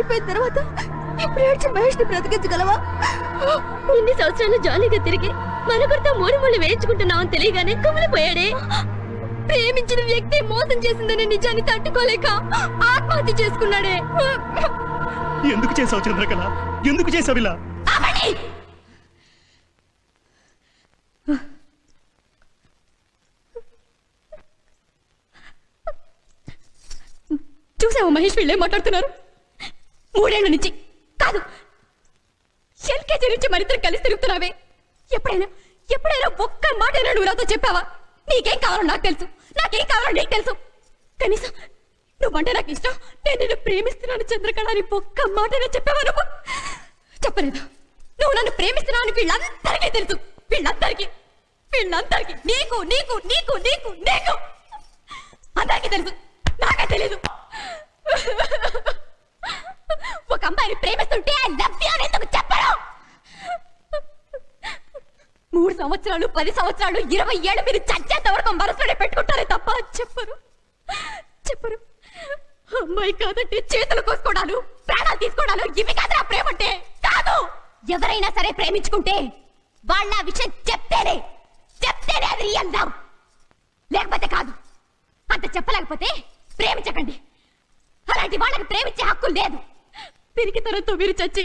వెళ్ళిపోయిన తర్వాత ఇప్పుడు ఏడ్చి మహేష్ ని బ్రతికించగలవా? ఇన్ని సంవత్సరాలు జాలీగా తిరిగి మనకొడతా మూడు ముళ్ళు వేయించుకుంటున్నామని తెలియగానే కుమిలిపోయాడే. ప్రేమించిన వ్యక్తి మోసం చేసిందనే నిజాన్ని తట్టుకోలేక ఆత్మహత్య చేసుకున్నాడే. ఎందుకు చేసావు చంద్రకళ? ఎందుకు చేసావు ఇలా? చూసావు మహేష్, వీళ్ళే మాట్లాడుతున్నారు. 3 ఏళ్ల నుంచి కాదు, ఎల్కేజీ నుంచి మరిద్దరు కలిసి తిరుగుతున్నావే. ఎప్పుడైనా ఒక్క మాట నువ్వు నాతో చెప్పావా? నీకేం కావాలో నాకు తెలుసు, నాకేం కావాలో నీకు తెలుసు. కనీసం నువ్వంటే నాకు ఇష్టం, నేను నిన్ను ప్రేమిస్తున్నాను చంద్రకళ అని ఒక్క మాటనే చెప్పావా? నువ్వు చెప్పలేదు. నువ్వు నన్ను ప్రేమిస్తున్నావు వీళ్ళందరికీ తెలుసు. వీళ్ళందరికీ నీకు నీకు నీకు నీకు నీకు అందరికీ తెలుసు, నాకే తెలీదు. ఒక అమ్మాయిని ప్రేమిస్తుంటే ఐ లవ్ యు అని ఎందుకు చెప్పరు? 3 సంవత్సరాలు 10 సంవత్సరాలు 20 ఏళ్ళు మీరు చచ్చేంత వరకు మనసులోనే పెట్టుకుంటారే తప్ప చెప్పరు. అమ్మాయి కాదంటే చేతులు కోసుకోవడాలు, ప్రాణాలు తీసుకోవడాలు ఇవి కాదురా ప్రేమ అంటే. కాదు, ఎవరైనా సరే ప్రేమించుకుంటే వాళ్ళ విషయం చెప్తేనే అది రియల్ లవ్, లేకపోతే కాదు. అంత చెప్పలేకపోతే ప్రేమించకండి. అలాంటి వాళ్ళకి ప్రేమించే హక్కు లేదు. పిరికితనంతో మీరు చచ్చి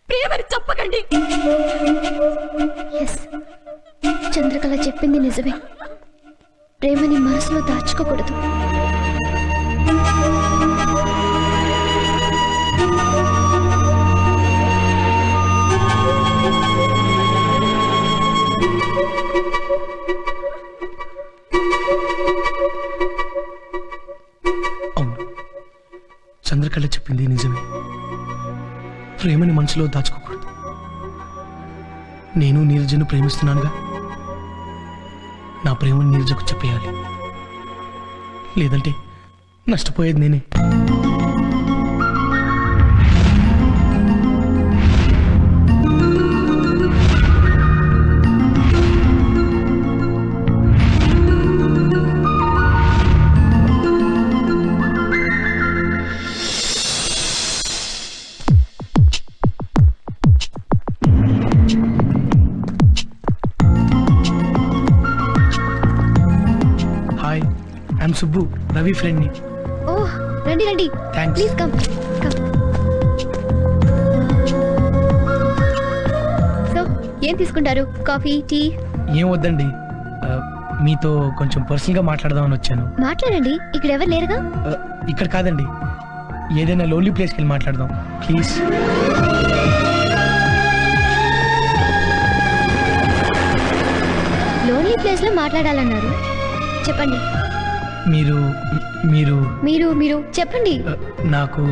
ప్రేమని చెప్పకండి. చంద్రకళ చెప్పింది నిజమే. ప్రేమని మనసులో దాచుకోకూడదు. చంద్రకళ చెప్పింది నిజమే. ప్రేమని మనసులో దాచుకోకూడదు. నేను నీరజను ప్రేమిస్తున్నానుగా, నా ప్రేమని నీరజకు చెప్పేయాలి. లేదంటే నష్టపోయేది నేనే. సుబ్బు, రవి ఫ్రెండ్ ని. ఓహ్, రండి. Please come. సో ఏం తీసుకుంటారు? Coffee, tea? ఏం వద్దండి, మీతో కొంచెం పర్సనల్ గా మాట్లాడదామని వచ్చాను. మాట్లాడండి, ఇక్కడ ఎవరు లేరుగా. ఇక్కడ కాదండి, ఏదైనా లోన్లీ ప్లేస్కి వెళ్ళి మాట్లాడదాం ప్లీజ్. లోన్లీ ప్లేస్ లో మాట్లాడాలన్నారు, చెప్పండి. మీరు మీరు మీరు మీరు చెప్పండి. నాకు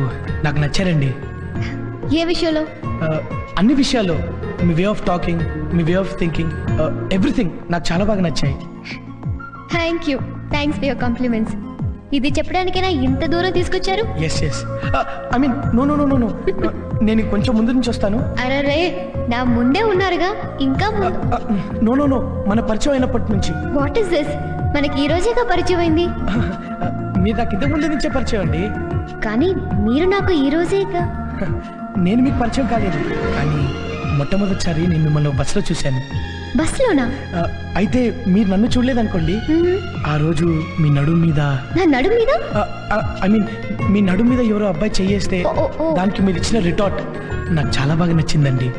నచ్చారండి. ఏ విషయంలో? అన్ని విషయాల్లో. మీ వే ఆఫ్ టాకింగ్, మీ వే ఆఫ్ థింకింగ్, ఎవ్రీథింగ్ నాకు చాలా బాగా నచ్చాయి. Thanks for your compliments. ఇది చెప్పడానికైనా ఇంత దూరం తీసుకొచ్చారు? ఎస్ ఐ మీన్ నో నేను కొంచెం ముందు నుంచి వస్తాను. అరే, నా ముందే ఉన్నారుగా, ఇంకా నో మన పరిచయం అయినప్పటి నుంచి. What is this? మనకి ఈ రోజేగా పరిచయం అయింది. మీరు నాకు ఇంతకు ముందు నుంచే పరిచయం అండి. కానీ మీరు నాకు ఈ రోజేగా. నేను మీకు పరిచయం కాలేదు, కానీ మొట్టమొదటిసారి నేను మిమ్మల్ని బస్సులో చూశాను. బస్సులోనా? అయితే మీరు నన్ను చూడలేదనుకోండి, ఆ రోజు మీ నడుము మీద, నా నడుము మీద ఐ మీన్ మీ నడుము మీద ఎవరో అబ్బాయి చెయ్యేస్తే దానికి మీరు ఇచ్చిన రిటార్ట్ నాకు చాలా బాగా నచ్చిందండి.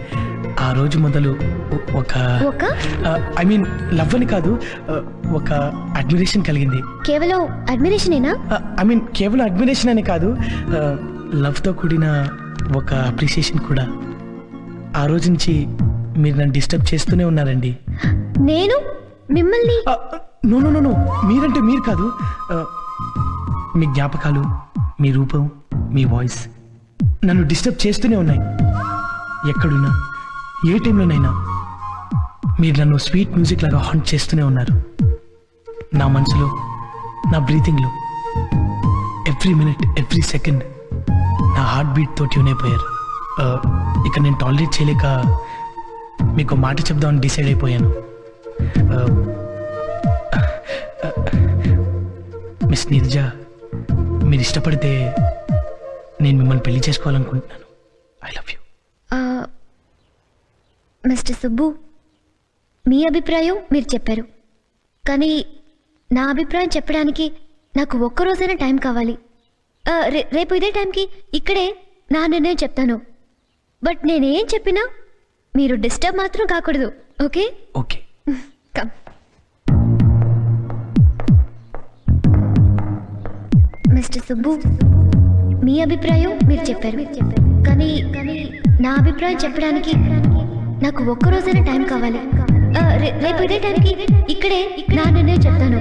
ఆ రోజు మొదలు ఒక ఐ మీన్ లవ్ అని కాదు, ఒక అడ్మిరేషన్ కలిగింది. కేవలం అడ్మిరేషనేనా? ఐ మీన్ కేవలం అడ్మిరేషన్ అని కాదు, లవ్ తో కూడిన ఒక అప్రిసియేషన్ కూడా. ఆ రోజు నుంచి మీరు నన్ను డిస్టర్బ్ చేస్తూనే ఉన్నారండి. నేను మిమ్మల్ని? నో మీరంటే మీరు కాదు, మీ జ్ఞాపకాలు, మీ రూపం, మీ వాయిస్ నన్ను డిస్టర్బ్ చేస్తూనే ఉన్నాయి. ఎక్కడున్నా, ఏ టైంలోనైనా మీరు నన్ను స్వీట్ మ్యూజిక్ లాగా హాంట్ చేస్తూనే ఉన్నారు. నా మనసులో, నా బ్రీతింగ్లో, ఎవ్రీ మినిట్, ఎవ్రీ సెకండ్ నా హార్ట్ బీట్తో ట్యూన్ అయిపోయారు. ఇక నేను టాలరేట్ చేయలేక మీకు మాట చెప్దామని డిసైడ్ అయిపోయాను. మిస్ నీరజ, మీరు ఇష్టపడితే నేను మిమ్మల్ని పెళ్లి చేసుకోవాలనుకుంటున్నాను. I love you. Mister Subbu, మీ అభిప్రాయం మీరు చెప్పారు, కానీ నా అభిప్రాయం చెప్పడానికి నాకు ఒక్కరోజైనా టైం కావాలి. రేపు ఇదే టైంకి ఇక్కడే నా నిర్ణయం చెప్తాను. బట్ నేనేం చెప్పినా మీరు డిస్టర్బ్ మాత్రం కాకూడదు. Okay? Okay. Come. Mister Subbu, మీ అభిప్రాయం మీరు చెప్పారు, కానీ నా అభిప్రాయం చెప్పడానికి నాకు ఒక్కరోజైనా టైం కావాలి. రేపు ఇదే టైంకి ఇక్కడే నా నిర్ణయం చెప్తాను.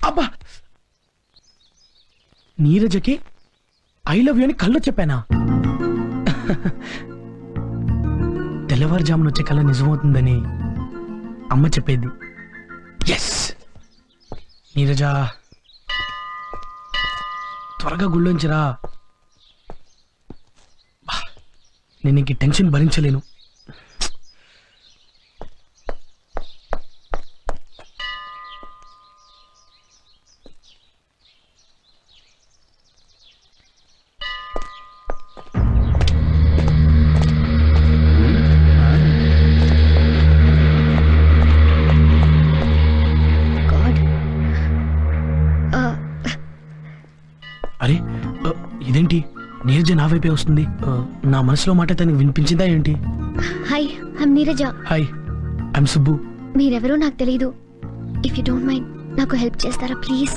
అబ్బా, నీరజకి ఐ లవ్ యూ అని కళ్ళు చెప్పానా? తెల్లవారుజామున వచ్చే కళ నిజమవుతుందని అమ్మ చెప్పేది. ఎస్ నీరజా, త్వరగా గుళ్ళోంచిరా. నేను ఇంక టెన్షన్ భరించలేను. అరే ఇదేంటి, నీరజ నా వైపే వస్తుంది. నా మనసులో మాట తనకి వినిపించిందా ఏంటి? Hi, I'm Neeraja. Hi, I'm Subbu. మీరెవరో నాకు తెలీదు. ఇఫ్ యూ డోంట్ మైండ్ నాకు హెల్ప్ చేస్తారా ప్లీజ్?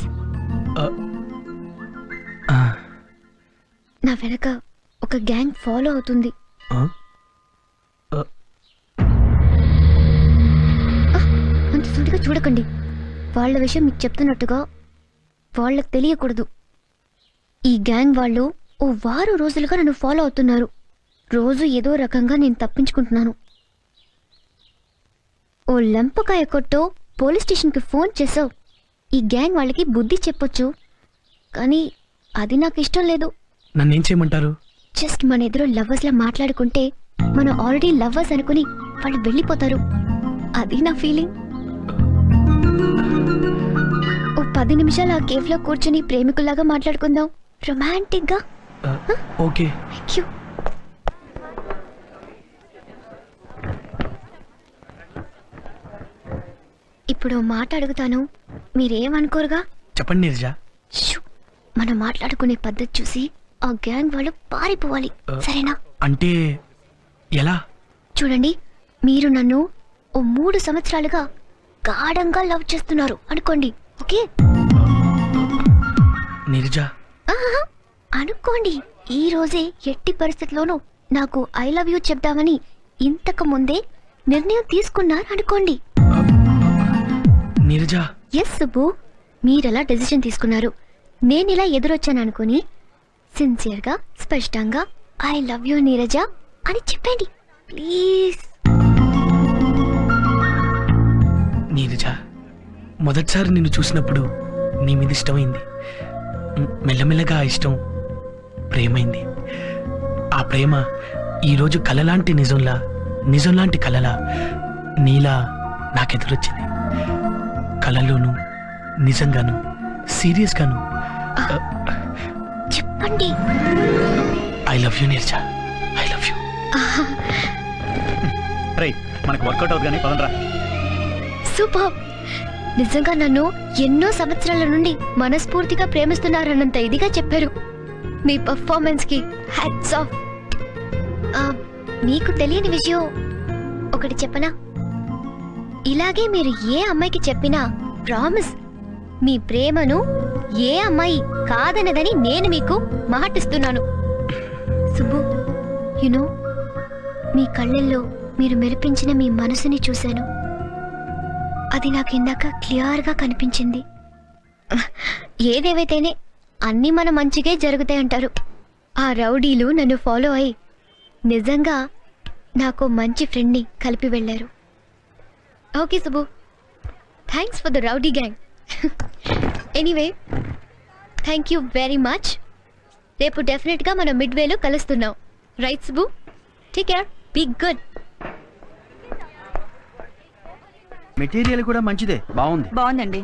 నా వెనక ఒక గ్యాంగ్ ఫాలో అవుతుంది. అంత సూటిగా చూడకండి. వాళ్ళ విషయం మీకు చెప్తున్నట్టుగా వాళ్ళకి తెలియకూడదు. ఈ గ్యాంగ్ వాళ్ళు ఓ వారం రోజులుగా నన్ను ఫాలో అవుతున్నారు. రోజు ఏదో రకంగా నేను తప్పించుకుంటున్నాను. ఓ లెంపకాయ కొట్టో పోలీస్ స్టేషన్కి ఫోన్ చేసావు. ఈ గ్యాంగ్ వాళ్ళకి బుద్ధి చెప్పొచ్చు, కానీ అది నాకు ఇష్టం లేదు. నన్నేం చేయమంటారు? జస్ట్ మన ఎదురు లవ్వర్స్లా మాట్లాడుకుంటే మనం ఆల్రెడీ లవ్వర్స్ అనుకుని వాళ్ళు వెళ్ళిపోతారు. అది నా ఫీలింగ్. ఓ 10 నిమిషాలు ఆ కేఫ్లో కూర్చుని ప్రేమికుల్లాగా మాట్లాడుకుందాం, రొమాంటిక్ గా. ఓకే. Thank you. ఇప్పుడు మాట అడుగుతాను, మీరేమనుకోరుగా? చెప్పండి నీరజ. మనం మాట్లాడుకునే పద్ధతి చూసి ఆ గ్యాంగ్ వాళ్ళు పారిపోవాలి, సరేనా? అంటే ఎలా? చూడండి, మీరు నన్ను ఓ 3 సంవత్సరాలుగా గాఢంగా లవ్ చేస్తున్నారు అనుకోండి, ఓకే? నీరజ అనుకోండి. ఈ రోజే ఎట్టి పరిస్థితిలోనూ నాకు ఐ లవ్ యూ చెప్దామని ఇంతకు ముందే నిర్ణయం తీసుకున్నారు అనుకోండి. నీరజ. ఎస్ సుబ్బు, మీరెలా డెసిషన్ తీసుకున్నారు, నేను ఇలా ఎదురొచ్చాను అనుకుని సిన్సియర్గా స్పష్టంగా ఐ లవ్ యూ నీరజ అని చెప్పండి ప్లీజ్. నీరజ, మొదటిసారి నిన్ను చూసినప్పుడు నీ మీద ఇష్టమైంది. మెల్లమెల్లగా ఆ ఇష్టం ప్రేమైంది. ఆ ప్రేమ ఈరోజు కలలాంటి నిజంలాంటి కలలా నీలా నాకెదురొచ్చింది. కలలోను, నిజంగాను, సీరియస్గాను. చెప్పండి. I love you Neeraja, I love you. మనకు వర్కౌట్ అవుతుంది కానీ పదండ్రా. సూపర్. నిజంగా నన్ను ఎన్నో సంవత్సరాల నుండి మనస్ఫూర్తిగా ప్రేమిస్తున్నారన్నంత ఇదిగా చెప్పారు. మీ పర్ఫార్మెన్స్ కి హ్యాట్స్ ఆఫ్. మీకు తెలియని విషయం ఒకటి చెప్పనా? ఇలాగే మీరు ఏ అమ్మాయికి చెప్పినా ప్రామిస్, మీ ప్రేమను ఏ అమ్మాయి కాదనదని నేను మీకు మాటిస్తున్నాను. సుబ్బు, యునో, మీ కళ్ళల్లో మీరు మెరిపించిన మీ మనసుని చూశాను. అది నాకు ఇందాక క్లియర్గా కనిపించింది. ఏదేవైతేనే అన్నీ మన మంచిగా జరుగుతాయంటారు. ఆ రౌడీలు నన్ను ఫాలో అయి నిజంగా నాకు మంచి ఫ్రెండ్ని కలిపి వెళ్ళారు. Okay Subbu, thanks for the rowdy gang. Anyway, thank you very much. రేపు డెఫినెట్ గా మనం మిడ్వేలో కలుస్తున్నాం. Right Subbu? Take care, be good. Material కూడా మంచిదే, బాగుంది. బాగుందండి.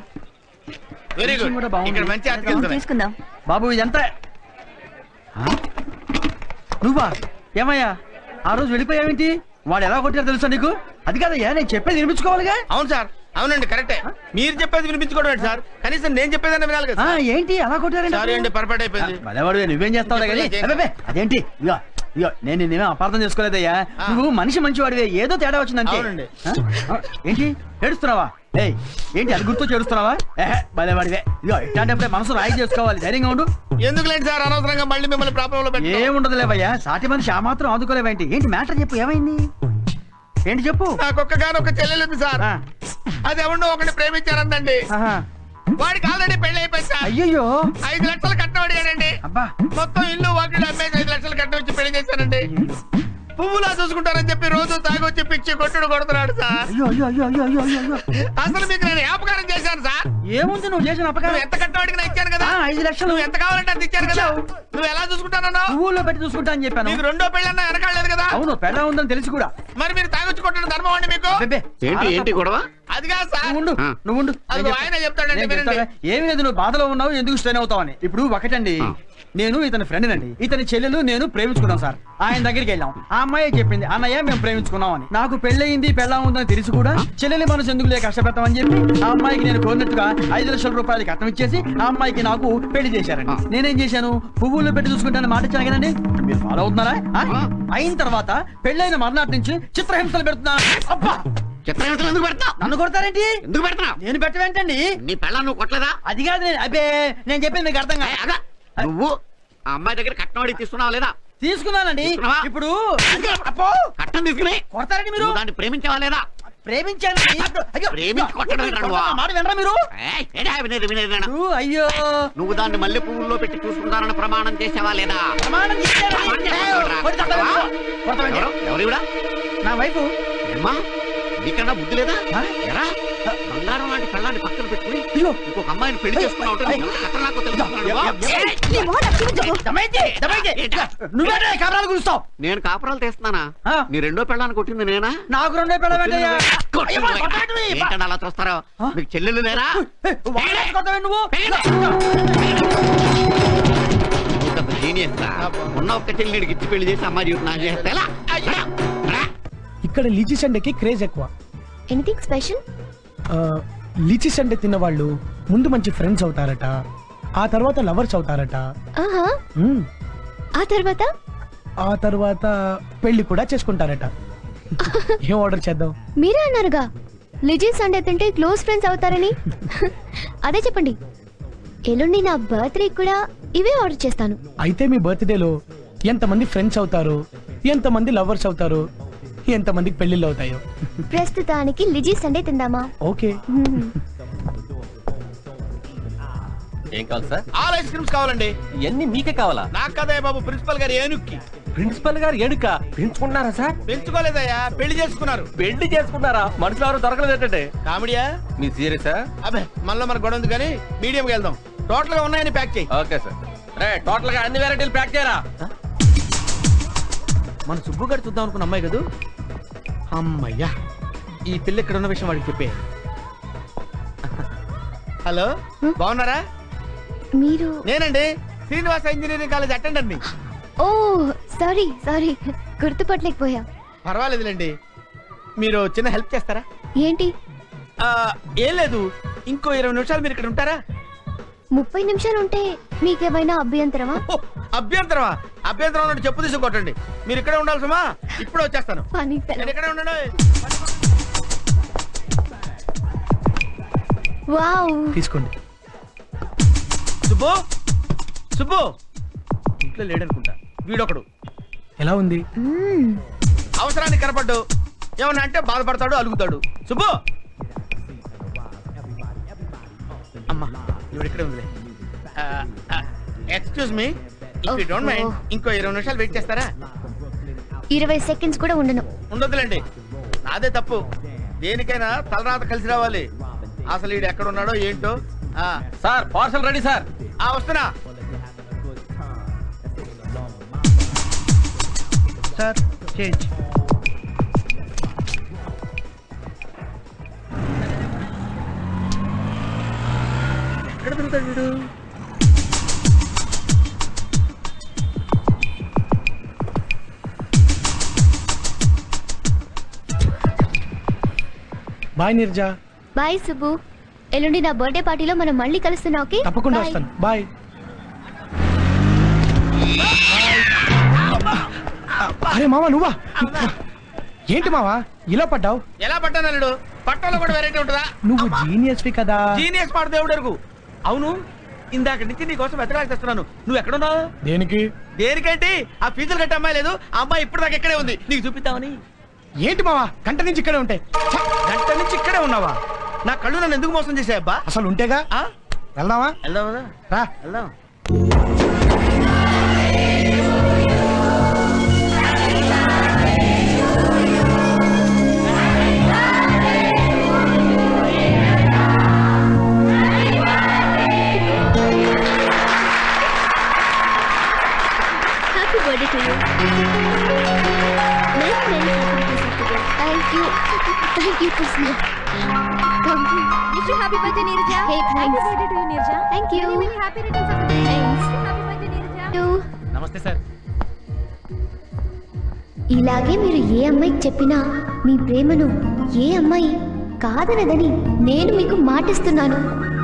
Very good. కూడా బాగుంది. ఇక్కడ మంచి అతికి తీసుకుందాం. బాబు ఇదంతా నువ్వా? ఏమయ్యా ఆ రోజు వెళ్ళిపోయావేంటి? వాడు ఎలా కొట్టారో తెలుసా నీకు? అది కాదయ్యా, నేను చెప్పేది వినిపించుకోవాలిగా. అవును సార్, అవునండి, కరెక్టే. మీరు చెప్పేది వినిపించుకోవడం ఏంటి సార్? కనీసం నేను చెప్పేదన్నా వినాలి కదా సార్. ఏంటి అలా కొట్టారండి? సారీ అండి, పొరపాటు అయిపోయింది. భలేవాడు, నువ్వేం చేస్తావు కానీ అదేంటి? ఇగో ఇగో నేను నిన్నేమో అపార్థం చేసుకోలేదయ్యా. నువ్వు మనిషి మంచివాడివే, ఏదో తేడా వచ్చిందంటే. అవునండి. ఏంటి ఏడుస్తున్నావా? ఏయ్ ఏంటి అది గుర్తు చేడుస్తున్నావా? భలేవాడివే. ఇగో ఇట్లాంటప్పుడే మనసు రాయి చేసుకోవాలి, ధైర్యంగా ఉండు. ఎందుకులేండి సార్ అనవసరంగా మళ్ళీ మిమ్మల్ని ప్రాబ్లం లో పెట్టి. ఏముండదులేవయ్యా, సాటి మనిషి ఆ మాత్రం ఆదుకోలేవేంటి? ఏంటి మ్యాటర్ చెప్పు, ఏమైంది? ఏంటి చెప్పు. నాకొక్కగానొక్క చెల్లెలు ఉంది సార్. అది ఎవరినో ఒకటి ప్రేమించారందండి. వాడికి ఆల్రెడీ పెళ్లి అయిపోయింది సార్. అయ్యో 5 లక్షలు కట్నం అడిగాడండి. అబ్బా, మొత్తం ఇల్లు వాకిలు అమ్మేసి 5 లక్షలు కట్నం ఇచ్చి పెళ్లి చేశానండి. పువ్వులా చూసుకుంటారని చెప్పి రోజు తాగొచ్చి పిచ్చి కొట్టుడు కొడుతున్నాడు సార్. అయ్యో అయ్యో అయ్యో అయ్యో అయ్యో అయ్యో. అసలు మీకు నేను అపకారం చేశాను సార్. ఏముంది నువ్వు చేసిన నువ్వు అపకారం? ఎంత కట్నం అడిగినా ఇచ్చాను కదా. 5 లక్షలు నువ్వు ఎంత కావాలంటే అంత ఇచ్చాను కదా. నువ్వు ఎలా చూసుకుంటానన్నా? పువ్వుల్లో పెట్టి చూసుకుంటా అని చెప్పాను. మీకు రెండో పెళ్ళన్నా వెనకాడలేదు కదా. అవును, పెళ్ళ ఉందని తెలిసి కూడా. మరి మీరు తాగొచ్చి కొట్టడం ధర్మం అండి మీకు? అబ్బే, ఏంటి గొడవ? అది కాదు సార్. నువ్వు అది ఆయన చెప్తాడండి, వినండి. ఏమి లేదు, నువ్వు బాధలో ఉన్నావు, ఎందుకు స్ట్రెయిన్ అవుతావని. ఇప్పుడు ఒకటండి, నేను ఇతని ఫ్రెండ్ నండి, ఇతని చెల్లెలు నేను ప్రేమించుకున్నాం సార్. ఆయన దగ్గరికి వెళ్ళాం, ఆ అమ్మాయి చెప్పింది అన్నయ్య మేము ప్రేమించుకున్నాం అని. నాకు పెళ్ళయింది పెళ్ళా ఉందని తెలిసి కూడా చెల్లెలి మనసు ఎందుకు లేక కష్టపెడతామని చెప్పి ఆ అమ్మాయికి నేను కోరినట్టుగా 5 లక్షల రూపాయలు కట్నం ఇచ్చేసి ఆ అమ్మాయికి నాకు పెళ్లి చేశారండి. నేనేం చేశాను? పువ్వుల్లో పెట్టి చూసుకుంటానని మాట ఇచ్చాను కదండి. మీరు ఫాలో అవుతున్నారా? అయిన తర్వాత పెళ్ళైన మర్నాటి నుంచి చిత్రహింసలు పెడుతున్నా. అబ్బా, చిత్రహింసలు ఎందుకు పెడతావు? నన్ను కొడతారేంటి? ఎందుకు పెడతావు? నేను పెట్టవేంటండి? నీ పెళ్ళ నువ్వు కొట్టలేదా? అది కాదు, అబ్బే నేను చెప్పింది మీకు అర్థం కాదు. నువ్వు ఆ అమ్మాయి దగ్గర కట్నం అడిగి తీసుకున్నావు లేదా? తీసుకున్నానండి. ఇప్పుడు కట్నం తీసుకుని కొడతారండి మీరు? దాన్ని ప్రేమించావా లేదా? ప్రేమించాను. ప్రేమించి కొట్టడం మాట వినరా మీరు? వినేది. అయ్యో, నువ్వు దాన్ని మల్లె పువ్వుల్లో పెట్టి చూసుకుంటానని ప్రమాణం చేసావా లేదా? ప్రమాణం చేశానండి. ఎవరివిడా? నా వైఫ్. ఏమ్మా నీకన్నా బుద్ధి లేదా? ఎరా బంగారం లాంటి పెళ్ళాన్ని పక్కన పెట్టుకుని ఇంకొక అమ్మాయిని పెళ్లి చేసుకున్నావు. నేను కాపురాలు తీస్తున్నానా? నీ రెండో పెళ్ళాన్ని కొట్టింది నేనా? నాకు రెండో పెళ్ళ ఏంటంటే అలా చూస్తారా? మీకు చెల్లెలు లేరా? నువ్వు జీనియస్ ఉన్న ఒక్క చెల్లిడికి ఇచ్చి పెళ్లి చేసి అమ్మాయి జీవితం నాకు చేస్తే ఎలా? ఇక్కడ లీచీ సండేకి క్రేజ్ ఎక్కువ. Anything special? లీచీ సండే తిన్న వాళ్ళు ముందు మంచి ఫ్రెండ్స్ అవుతారట, ఆ తర్వాత లవర్స్ అవుతారట. ఆహా, మ్మ్. ఆ తర్వాత పెళ్లి కూడా చేసుకుంటారట. ఏం ఆర్డర్ చేద్దాం? మీరే అన్నారుగా లిజీ సండే తింటే క్లోజ్ ఫ్రెండ్స్ అవుతారని. అదే చెప్పండి. ఎల్లుండి నా బర్త్డే కూడా ఇవే ఆర్డర్ చేస్తాను. అయితే మీ బర్త్డేలో ఎంతమంది ఫ్రెండ్స్ అవుతారు, ఎంతమంది లవర్స్ అవుతారు, ఎంతమందికి పెళ్లిళ్ళు అవుతాయో. ప్రస్తుతానికి లిజీ సండే తిందామా? ఓకే. ఏం కావాలి సార్? ఆల్ ఐస్ క్రీమ్స్ కావాలండి. ఇవన్నీ మీకే కావాలా? నాకు కదే బాబు, ప్రిన్సిపల్ గారు ఏనుక్కి. ప్రిన్సిపల్ గారు ఏడుక పెంచుకున్నారా సార్? పెంచుకోలేదయ్యా, పెళ్లి చేసుకున్నారు. పెళ్లి చేసుకున్నారా? మనుషులు ఎవరు దొరకలేదు ఏంటంటే? కామెడియా? మీ సీరియసా? అబ్బే మనలో మన గొడవ ఉంది కానీ మీడియంకి వెళ్దాం. టోటల్ గా ఉన్నాయని ప్యాక్ చేయి. Okay sir. రే టోటల్ గా అన్ని వెరైటీలు ప్యాక్ చేయరా. మన సుబ్బు గారు చూద్దాం అనుకున్న అమ్మాయి కదా. అమ్మయ్యా, ఈ పిల్ల ఇక్కడ ఉన్న విషయం వాడికి చెప్పే. హలో, బాగున్నారా? మీరు? నేనండి, శ్రీనివాస ఇంజనీరింగ్ కాలేజ్ అటెండర్ ని. ఓ సారీ సారీ, గుర్తుపట్టలేకపోయా. పర్వాలేదులేండి. మీరు చిన్న హెల్ప్ చేస్తారా? ఏంటి? ఏం లేదు, ఇంకో 20 నిమిషాలు మీరు ఇక్కడ ఉంటారా? 30 నిమిషాలు ఉంటే మీకేమైనా అభ్యంతరమా? అభ్యంతరమా? అభ్యంతరం ఉన్నట్టు చెప్పు తీసి కొట్టండి. మీరు ఇక్కడే ఉండాలి సుమా. ఇప్పుడే వచ్చేస్తాను. నేను ఇక్కడే ఉండండి. వావ్, తీసుకోండి. సుబ్బు, సుబ్బు ఇంట్లో లేడనుకుంటా. వీడొకడు. ఎలా ఉంది? అవసరానికి కనపడ్డు, ఏమన్నా అంటే బాధపడతాడు, అలుగుతాడు. సుబ్బు అమ్మా, ఇవిడ ఇక్కడే ఉందిలే. Excuse me, if you don't mind ఇంకో 20 నిమిషాలు వెయిట్ చేస్తారా? 20 సెకండ్స్ కూడా ఉండను. ఉండొద్దులేండి, నాదే తప్పు. దేనికైనా తలరాత కలిసి రావాలి. అసలు వీడు ఎక్కడ ఉన్నాడో ఏంటో. Sir parcel ready sir. వస్తున్నా సార్ చేంజ్. ఎక్కడ తిరుగుతాడు వీడు? బాయ్ నిర్జా. బాయ్ సుబ్బు. ఎల్లుండి నా బర్త్డే పార్టీలో మనం మళ్ళీ కలుస్తున్నాం. ఓకే, తప్పకుండా Bye. వస్తాను. బాయ్. అరే మావా నువ్వా? ఏంటి మావా ఇలా పడ్డావు? ఎలా పట్టాను అల్లుడు? పట్టణంలో కూడా వెరైటీ ఉంటుందా? నువ్వు జీనియస్వి కదా. జీనియస్ మాట దేవుడు ఎరుగు. అవును, ఇందాక నుంచి నీ కోసం వెతకాలి తెస్తున్నాను. నువ్వు ఎక్కడున్నావు? దేనికి? దేనికేంటి? ఆ ఫీజులు కట్టే అమ్మాయి లేదు, ఆ అమ్మాయి ఇప్పుడు దాకా ఇక్కడే ఉంది, నీకు చూపిద్దామని. ఏంటి మావా గంట నుంచి ఇక్కడే ఉంటాయి? గంట నుంచి ఇక్కడే ఉన్నావా? నా కళ్ళు నన్ను ఎందుకు మోసం చేసాయబ్బా? అసలు ఉంటేగా. ఆ? వెళ్దామా? వెళ్దాం కదా? రా. వెళ్దాం. Happy birthday to you. Thank you. Thank you Krishna. Wish you happy birthday, Neerja. Hey, thanks. Happy birthday to you, Neerja. Thank you. Many, many happy returns of the day. Thanks. Happy birthday, Neerja. నమస్తే sir. ఇలాగే మీరు ఏ అమ్మాయికి చెప్పినా మీ ప్రేమను ఏ అమ్మాయి కాదనదని నేను మీకు మాటిస్తున్నాను.